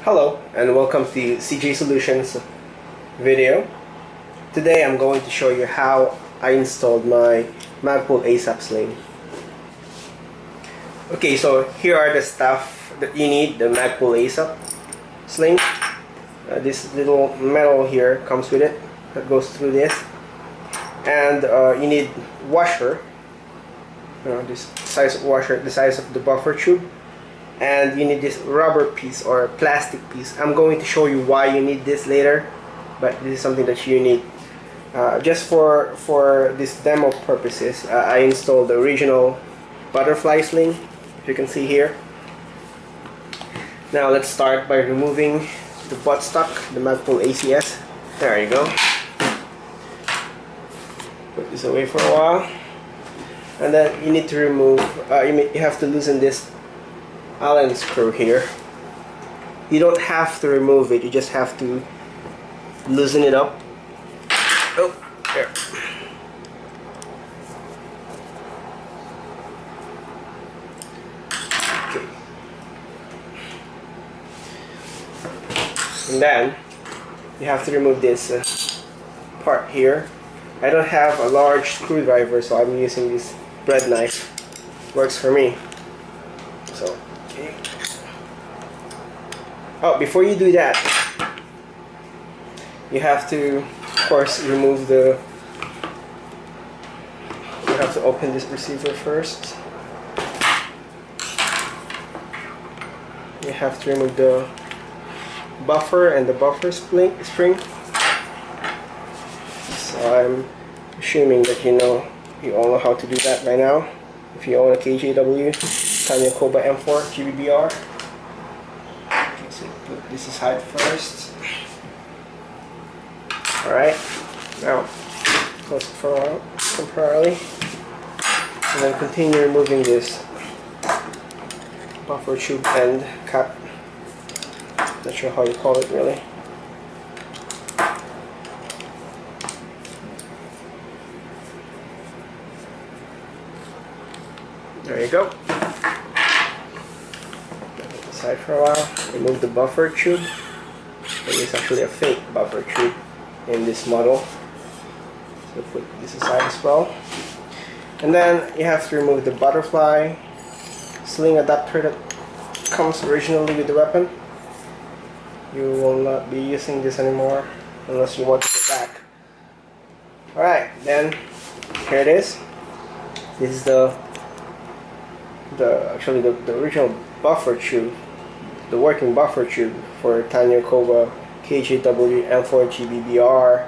Hello and welcome to CJ Solutions video. Today I'm going to show you how I installed my Magpul ASAP sling. Okay, so here are the stuff that you need. The Magpul ASAP sling. This little metal here comes with it that goes through this, and you need washer. This size of washer, the size of the buffer tube. And you need this rubber piece or plastic piece. I'm going to show you why you need this later, but this is something that you need. Just for this demo purposes, I installed the original butterfly sling, if you can see here. Now let's start by removing the buttstock, the Magpul ACS. There you go. Put this away for a while, and then you need to remove. You have to loosen this Allen screw here. You don't have to remove it, you just have to loosen it up. Oh, there. Okay. And then you have to remove this part here. I don't have a large screwdriver, so I'm using this bread knife. Works for me. So oh, before you do that, you have to, of course, remove the. You have to open this receiver first. You have to remove the buffer and the buffer spring. So I'm assuming that you all know how to do that by now. If you own a KJW Tanio Koba M4 GBBr. Put this aside first. Alright, now close it for a while temporarily, and then continue removing this buffer tube end cap. Not sure how you call it really. There you go. Aside for a while, remove the buffer tube. There is actually a fake buffer tube in this model, so put this aside as well. And then you have to remove the butterfly sling adapter that comes originally with the weapon. You will not be using this anymore unless you want to go back. Alright, then here it is. This is the original buffer tube, the working buffer tube for Tanio Koba KJW M4 GBBr.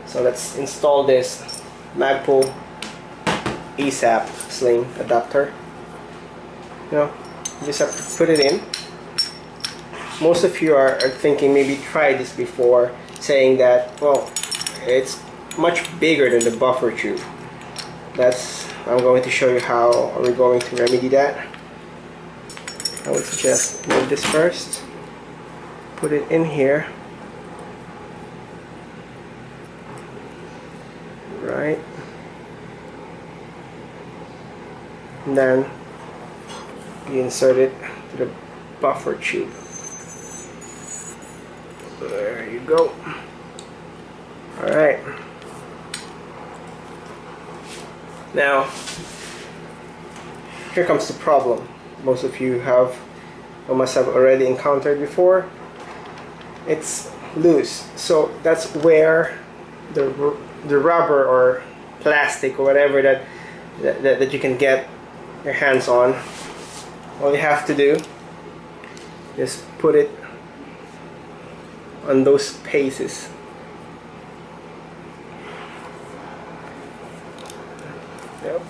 So let's install this Magpul ASAP sling adapter. You just have to put it in. Most of you are thinking maybe try this before, saying that, well, it's much bigger than the buffer tube. I'm going to show you how we're going to remedy that. I would suggest move this first, put it in here, right, and then you insert it to the buffer tube. There you go. Alright. Now, here comes the problem most of you have or must have already encountered before. It's loose, so that's where the rubber or plastic or whatever that you can get your hands on, all you have to do is put it on those spaces. Yep.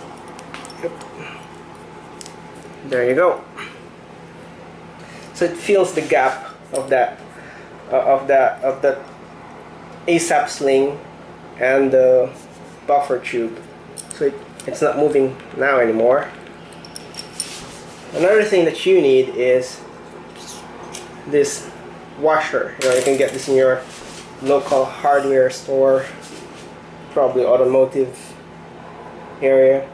There you go. So it fills the gap of that ASAP sling and the buffer tube. So it's not moving now anymore. Another thing that you need is this washer. You can get this in your local hardware store, probably automotive area.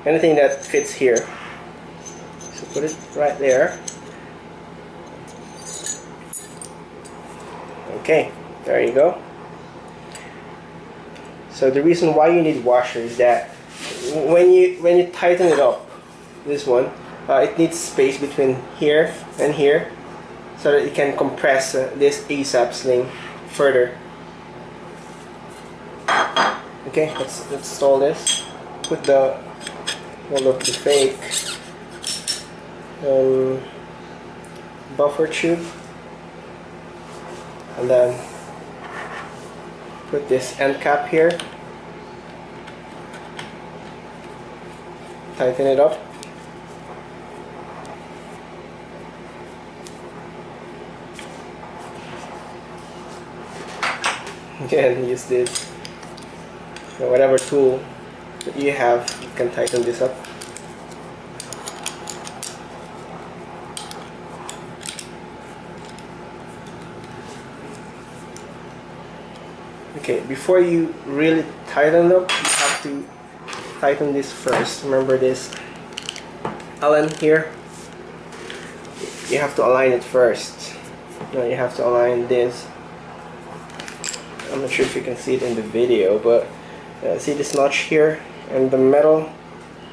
Anything that fits here. So put it right there. Okay, there you go. So the reason why you need washer is that when you tighten it up, this one, it needs space between here and here, so that it can compress this ASAP sling further. Okay, let's install this. Put the fake buffer tube, and then put this end cap here. Tighten it up. Again, use this, whatever tool that you have, you can tighten this up. Okay, before you really tighten up, you have to tighten this first. Remember this Allen here? You have to align it first. Now you have to align this. I'm not sure if you can see it in the video, but see this notch here and the metal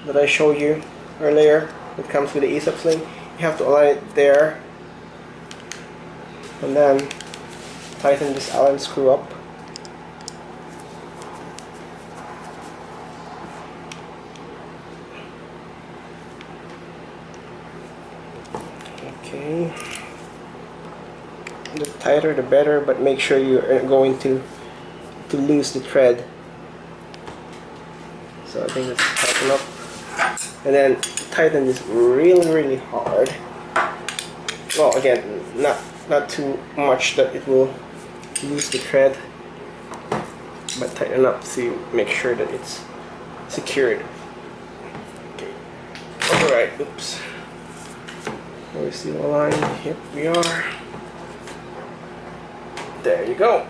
that I showed you earlier that comes with the ASAP sling? You have to align it there, and then tighten this Allen screw up. Okay, the tighter the better, but make sure you're going to lose the thread. So I think let's tighten up, and then tighten this really hard. Well, again, not too much that it will lose the thread, but tighten up so you make sure that it's secured. Okay. Alright, oops. Are we still aligned? Yep, we are. There you go.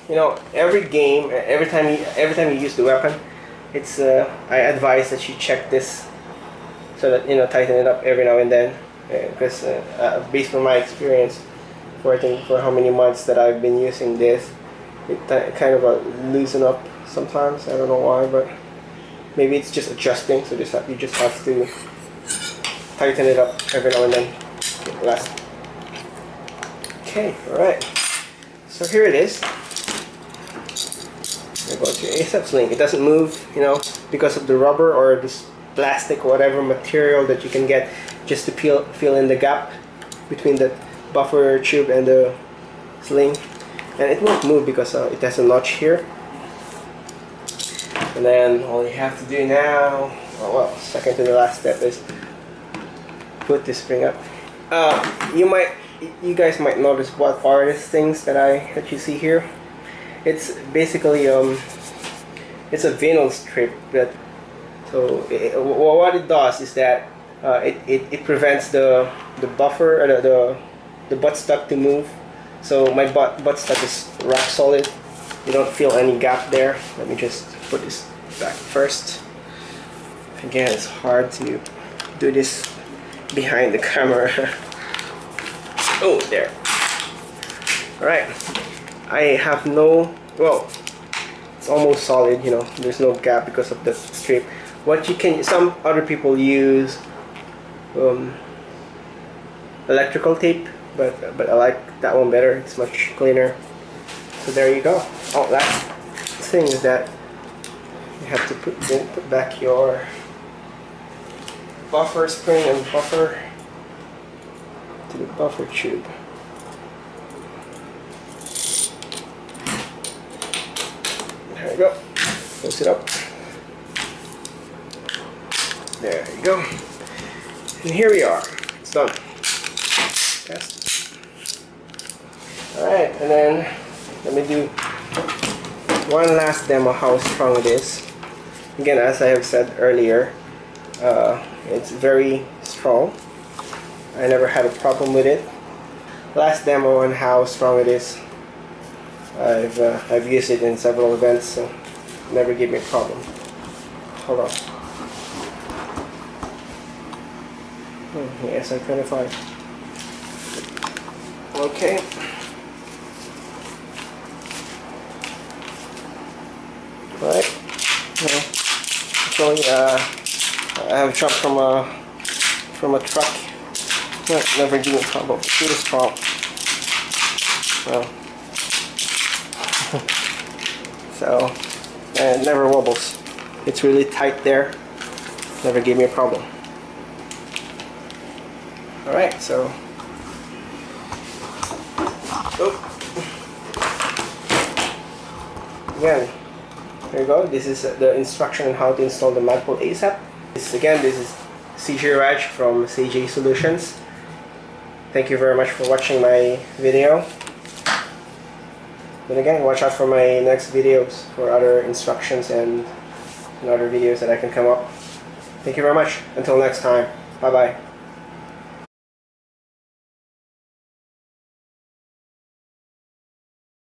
You know, every game, every time you use the weapon, it's I advise that you check this, so that, you know, tighten it up every now and then, because based on my experience, for I think for how many months that I've been using this, it kind of loosen up sometimes. I don't know why, but maybe it's just adjusting. So you just have to tighten it up every now and then. Okay, last. Okay, all right. So here it is. There goes your ASAP sling. It doesn't move, you know, because of the rubber or this plastic or whatever material that you can get just to fill in the gap between the buffer tube and the sling, and it won't move because it has a notch here. And then all you have to do now, well, second to the last step, is put this spring up. You guys might notice what are these things that you see here. It's basically it's a vinyl strip that. So what it does is that it prevents the buffer or the buttstock to move. So my buttstock is rock solid. You don't feel any gap there. Let me just put this back first. Again, it's hard to do this behind the camera. Oh, there. Alright. I have no, well, it's almost solid, you know, there's no gap because of the strip. What you can, some other people use electrical tape, but I like that one better. It's much cleaner. So there you go. Oh, last thing is that you have to put back your buffer spring and buffer to the buffer tube. There you go. Close it up. There you go. And here we are. It's done. Test. Alright, and then let me do one last demo how strong it is. Again, as I have said earlier, it's very strong. I never had a problem with it. Last demo on how strong it is. I've used it in several events, so it never gave me a problem. Hold on. Yes, I 25. Okay. Right. Actually, I have jumped from a truck. Never give me trouble. Really strong. Well. So, and it never wobbles. It's really tight there. Never gave me a problem. Alright, so. Oh. Again, there you go. This is the instruction on how to install the Magpul ASAP. This is CJ Raj from CJ Solutions. Thank you very much for watching my video. And again, watch out for my next videos for other instructions and other videos that I can come up. Thank you very much. Until next time. Bye bye.